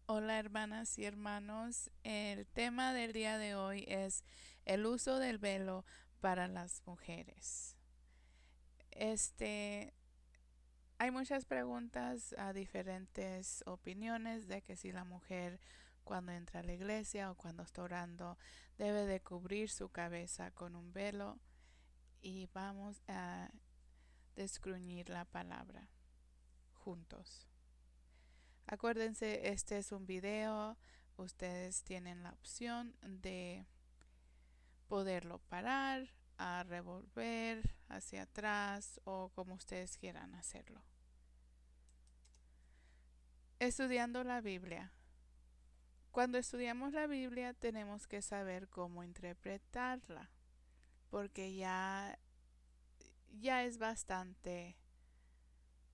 Hola hermanas y hermanos, el tema del día de hoy es el uso del velo para las mujeres. Este, hay muchas preguntas a diferentes opiniones de que si la mujer cuando entra a la iglesia o cuando está orando debe de cubrir su cabeza con un velo y vamos a desgruñir la palabra juntos. Acuérdense, este es un video. Ustedes tienen la opción de poderlo parar, a revolver hacia atrás o como ustedes quieran hacerlo. Estudiando la Biblia. Cuando estudiamos la Biblia tenemos que saber cómo interpretarla, porque ya es bastante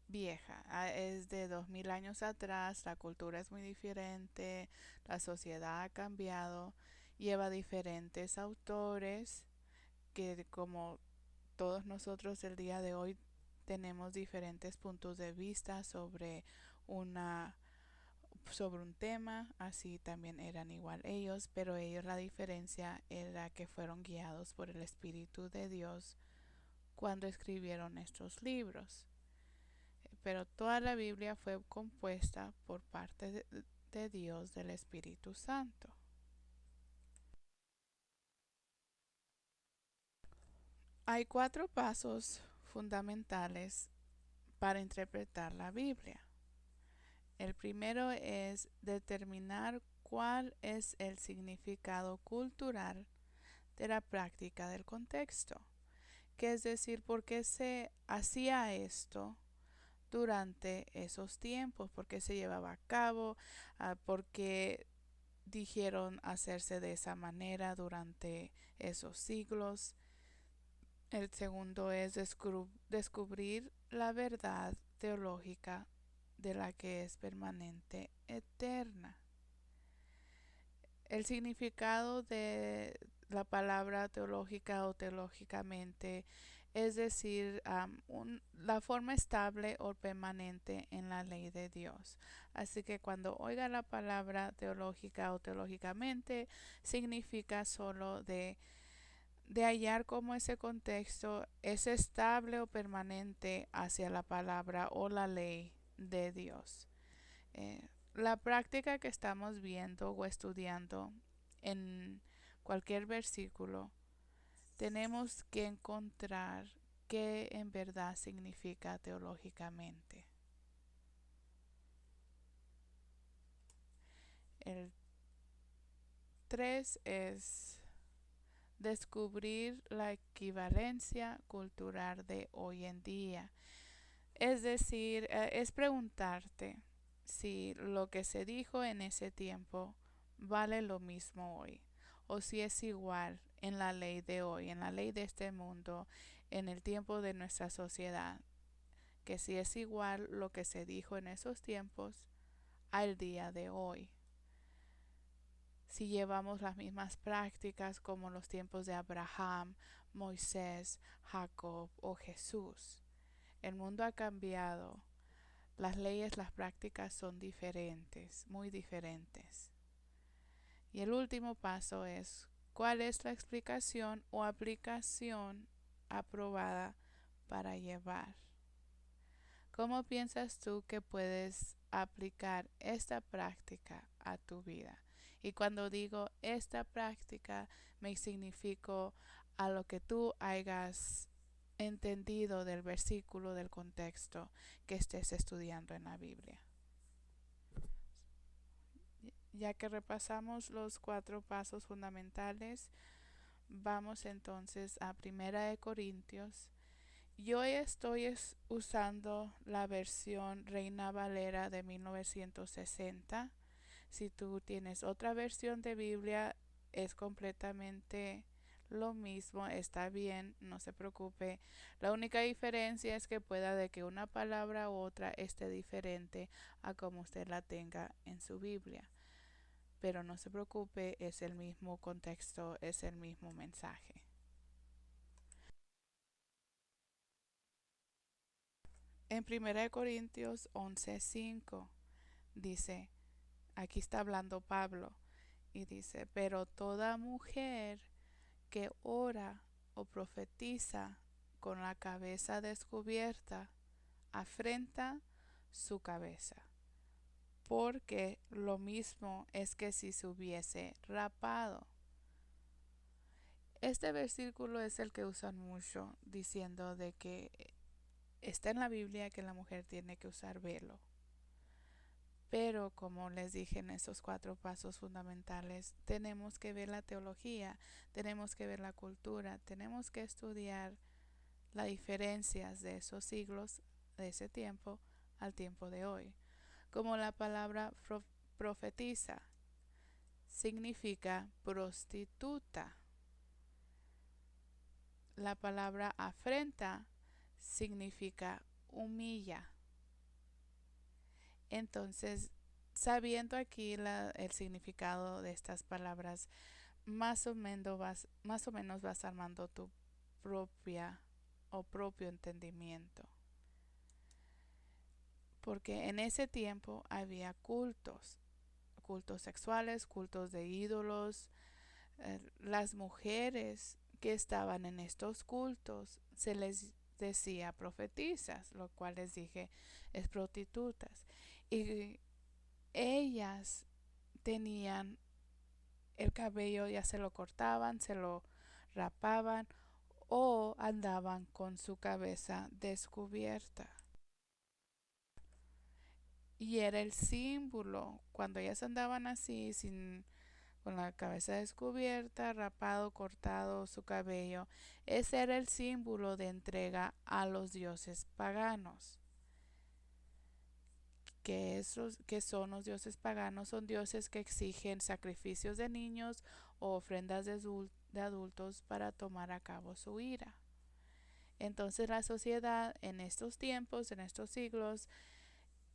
vieja, es de 2000 años atrás, la cultura es muy diferente, la sociedad ha cambiado, lleva diferentes autores que como todos nosotros el día de hoy tenemos diferentes puntos de vista una sobre un tema, así también eran igual ellos, pero ellos la diferencia era que fueron guiados por el Espíritu de Dios cuando escribieron estos libros. Pero toda la Biblia fue compuesta por parte de Dios, del Espíritu Santo. Hay 4 pasos fundamentales para interpretar la Biblia. El primero es determinar cuál es el significado cultural de la práctica del contexto, que es decir, por qué se hacía esto durante esos tiempos, por qué se llevaba a cabo, por qué dijeron hacerse de esa manera durante esos siglos. El segundo es descubrir la verdad teológica de la que es permanente, eterna. El significado de la palabra teológica o teológicamente, es decir, la forma estable o permanente en la ley de Dios. Así que cuando oiga la palabra teológica o teológicamente, significa solo de hallar cómo ese contexto es estable o permanente hacia la palabra o la ley de Dios. La práctica que estamos viendo o estudiando en cualquier versículo, tenemos que encontrar qué en verdad significa teológicamente. El 3 es descubrir la equivalencia cultural de hoy en día. Es decir, es preguntarte si lo que se dijo en ese tiempo vale lo mismo hoy, o si es igual en la ley de hoy, en la ley de este mundo, en el tiempo de nuestra sociedad, que si es igual lo que se dijo en esos tiempos al día de hoy. Si llevamos las mismas prácticas como los tiempos de Abraham, Moisés, Jacob o Jesús. El mundo ha cambiado. Las leyes, las prácticas son diferentes, muy diferentes. Y el último paso es, ¿cuál es la explicación o aplicación aprobada para llevar? ¿Cómo piensas tú que puedes aplicar esta práctica a tu vida? Y cuando digo esta práctica, me significo a lo que tú hayas entendido del versículo, del contexto que estés estudiando en la Biblia. Ya que repasamos los 4 pasos fundamentales, vamos entonces a Primera de Corintios. Yo estoy usando la versión Reina Valera de 1960. Si tú tienes otra versión de Biblia, es completamente lo mismo, está bien, no se preocupe. La única diferencia es que pueda de que una palabra u otra esté diferente a como usted la tenga en su Biblia. Pero no se preocupe, es el mismo contexto, es el mismo mensaje. En 1 Corintios 11:5 dice, aquí está hablando Pablo y dice, pero toda mujer que ora o profetiza con la cabeza descubierta afrenta su cabeza, porque lo mismo es que si se hubiese rapado. Este versículo es el que usan mucho, diciendo de que está en la Biblia que la mujer tiene que usar velo. Pero como les dije en esos 4 pasos fundamentales, tenemos que ver la teología, tenemos que ver la cultura, tenemos que estudiar las diferencias de esos siglos, de ese tiempo, al tiempo de hoy. Como la palabra profetiza significa prostituta. La palabra afrenta significa humilla. Entonces, sabiendo aquí el significado de estas palabras, más o menos vas armando tu propia o propio entendimiento. Porque en ese tiempo había cultos sexuales, cultos de ídolos. Las mujeres que estaban en estos cultos se les decía profetisas, lo cual les dije es prostitutas. Y ellas tenían el cabello, ya se lo cortaban, se lo rapaban o andaban con su cabeza descubierta. Y era el símbolo, cuando ellas andaban así, con la cabeza descubierta, rapado, cortado su cabello, ese era el símbolo de entrega a los dioses paganos. Que son los dioses paganos? Son dioses que exigen sacrificios de niños o ofrendas de adultos para tomar a cabo su ira. Entonces la sociedad en estos tiempos, en estos siglos,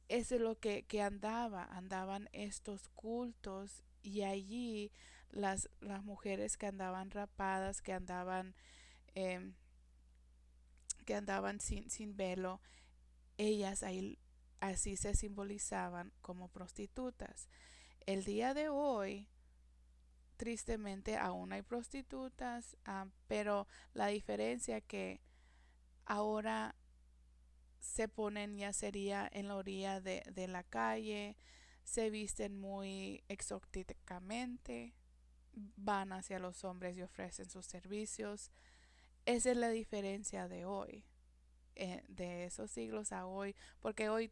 es de lo que andaban estos cultos, y allí las mujeres que andaban rapadas, em, que andaban sin velo, ellas ahí así se simbolizaban como prostitutas. El día de hoy, tristemente, aún hay prostitutas, pero la diferencia que ahora se ponen ya sería en la orilla de la calle, se visten muy exóticamente, van hacia los hombres y ofrecen sus servicios. Esa es la diferencia de hoy, de esos siglos a hoy, porque hoy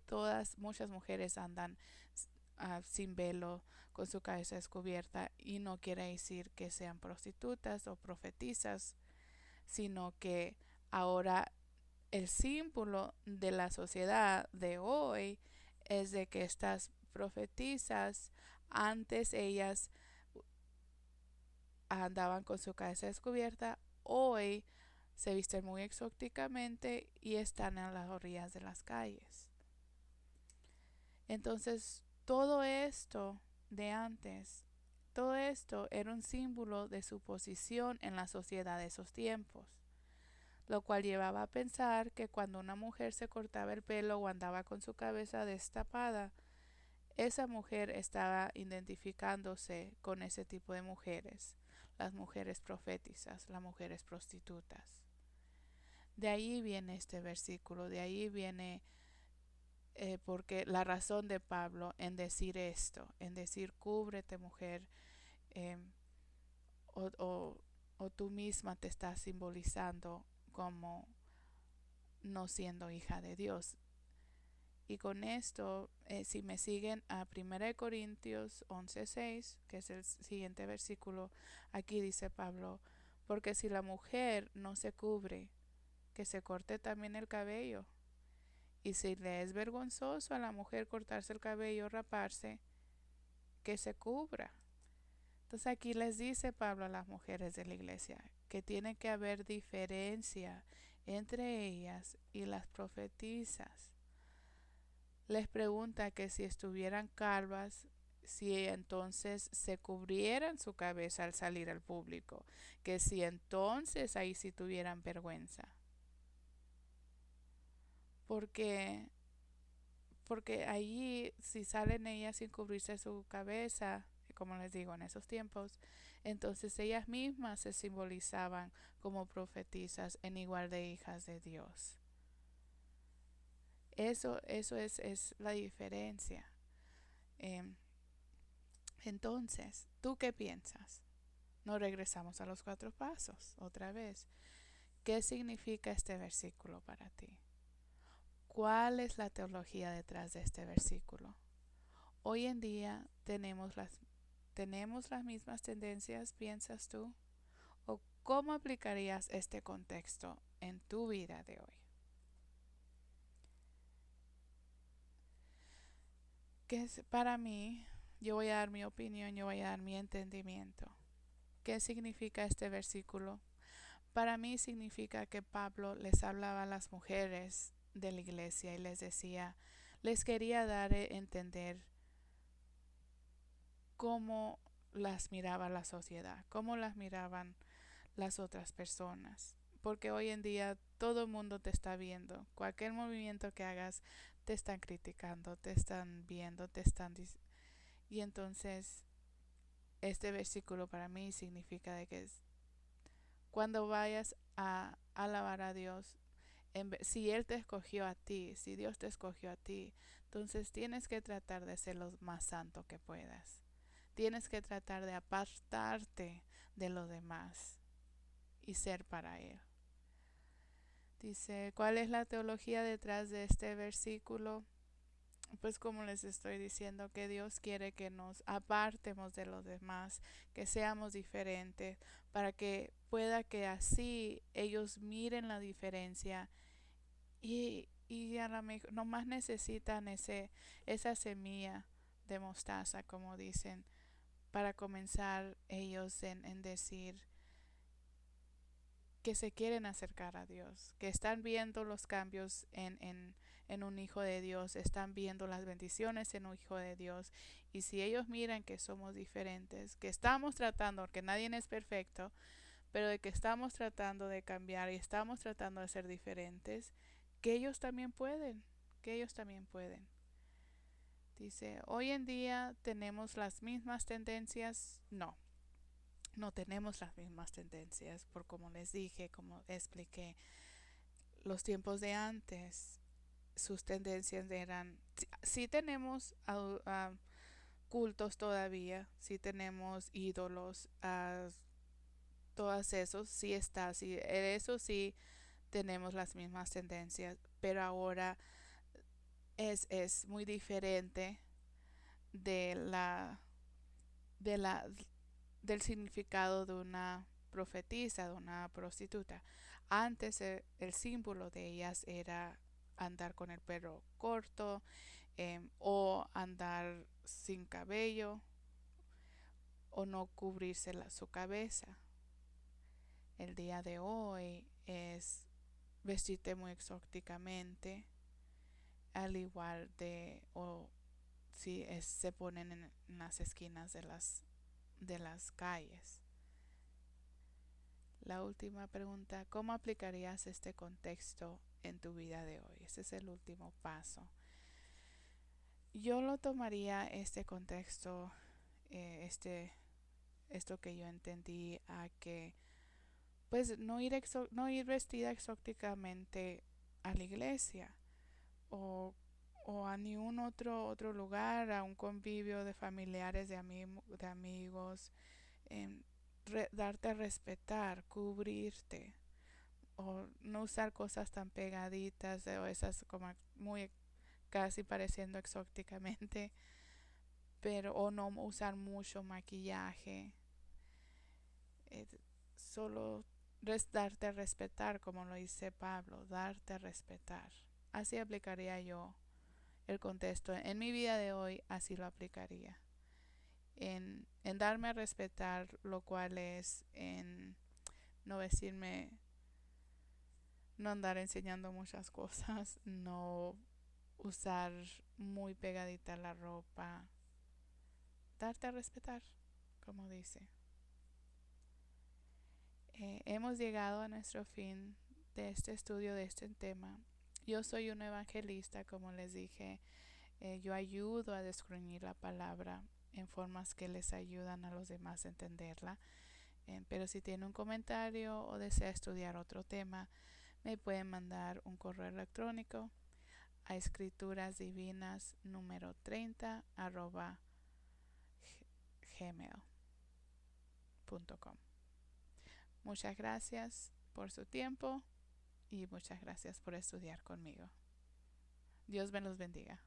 muchas mujeres andan sin velo, con su cabeza descubierta, y no quiere decir que sean prostitutas o profetizas, sino que ahora el símbolo de la sociedad de hoy es de que estas profetizas, antes ellas andaban con su cabeza descubierta, hoy se visten muy exóticamente y están en las orillas de las calles. Entonces, todo esto de antes, todo esto era un símbolo de su posición en la sociedad de esos tiempos, lo cual llevaba a pensar que cuando una mujer se cortaba el pelo o andaba con su cabeza destapada, esa mujer estaba identificándose con ese tipo de mujeres, las mujeres proféticas, las mujeres prostitutas. De ahí viene este versículo, de ahí viene porque la razón de Pablo en decir esto, en decir cúbrete mujer, eh, o, o, o tú misma te estás simbolizando como no siendo hija de Dios. Y con esto, si me siguen a 1 Corintios 11:6, que es el siguiente versículo, aquí dice Pablo, porque si la mujer no se cubre, que se corte también el cabello. Y si le es vergonzoso a la mujer cortarse el cabello o raparse, que se cubra. Entonces aquí les dice Pablo a las mujeres de la iglesia que tiene que haber diferencia entre ellas y las profetizas. Les pregunta que si estuvieran calvas, si entonces se cubrieran su cabeza al salir al público, que si entonces ahí sí tuvieran vergüenza. Porque porque allí si salen ellas sin cubrirse su cabeza, como les digo en esos tiempos, entonces ellas mismas se simbolizaban como profetisas en igual de hijas de Dios. Eso es la diferencia. Em, entonces, ¿tú qué piensas? Nos regresamos a los 4 pasos otra vez. ¿Qué significa este versículo para ti? ¿Cuál es la teología detrás de este versículo? Hoy en día tenemos las mismas tendencias, piensas tú, o cómo aplicarías este contexto en tu vida de hoy. Que es para mí, yo voy a dar mi opinión, yo voy a dar mi entendimiento. ¿Qué significa este versículo? Para mí significa que Pablo les hablaba a las mujeres de la iglesia y les decía, les quería dar a entender cómo las miraba la sociedad, cómo las miraban las otras personas. Porque hoy en día todo el mundo te está viendo. Cualquier movimiento que hagas te están criticando, te están viendo, y entonces este versículo para mí significa de que cuando vayas a alabar a Dios, si Él te escogió a ti, si Dios te escogió a ti, entonces tienes que tratar de ser lo más santo que puedas. Tienes que tratar de apartarte de lo demás y ser para Él. Dice, ¿cuál es la teología detrás de este versículo? Pues como les estoy diciendo, que Dios quiere que nos apartemos de los demás, que seamos diferentes, para que pueda que así ellos miren la diferencia y a la mejor nomás necesitan esa semilla de mostaza, como dicen, para comenzar ellos en decir que se quieren acercar a Dios, que están viendo los cambios en un hijo de Dios, están viendo las bendiciones en un hijo de Dios. Y si ellos miran que somos diferentes, que estamos tratando, porque nadie es perfecto, pero de que estamos tratando de cambiar y estamos tratando de ser diferentes, que ellos también pueden, que ellos también pueden. Dice, hoy en día tenemos las mismas tendencias. No, no tenemos las mismas tendencias, por como les dije, como expliqué, los tiempos de antes, sus tendencias eran, sí tenemos cultos todavía, sí tenemos ídolos, todos esos sí está, sí, eso sí tenemos las mismas tendencias, pero ahora es muy diferente de de la, del significado de una profetisa, de una prostituta. Antes el símbolo de ellas era andar con el pelo corto, o andar sin cabello o no cubrirse su cabeza. El día de hoy es vestirte muy exóticamente, al igual o si se ponen en las esquinas de las calles. La última pregunta, ¿cómo aplicarías este contexto en tu vida de hoy? Ese es el último paso. Yo lo tomaría este contexto, esto que yo entendí, a que pues no ir vestida exóticamente a la iglesia o a ningún otro lugar, a un convivio de familiares, de amigos, darte a respetar, cubrirte, o no usar cosas tan pegaditas o esas como muy casi pareciendo exóticamente, pero o no usar mucho maquillaje, eh, solo darte a respetar, como lo dice Pablo, darte a respetar. Así aplicaría yo el contexto. En mi vida de hoy así lo aplicaría. En darme a respetar, lo cual es en no decirme, no andar enseñando muchas cosas, no usar muy pegadita la ropa, darte a respetar, como dice. Hemos llegado a nuestro fin de este estudio de este tema. Yo soy un evangelista, como les dije. Yo ayudo a descubrir la palabra en formas que les ayudan a los demás a entenderla. Pero si tiene un comentario o desea estudiar otro tema, me pueden mandar un correo electrónico a escriturasdivinas número 30 gmail.com. Muchas gracias por su tiempo y muchas gracias por estudiar conmigo. Dios me los bendiga.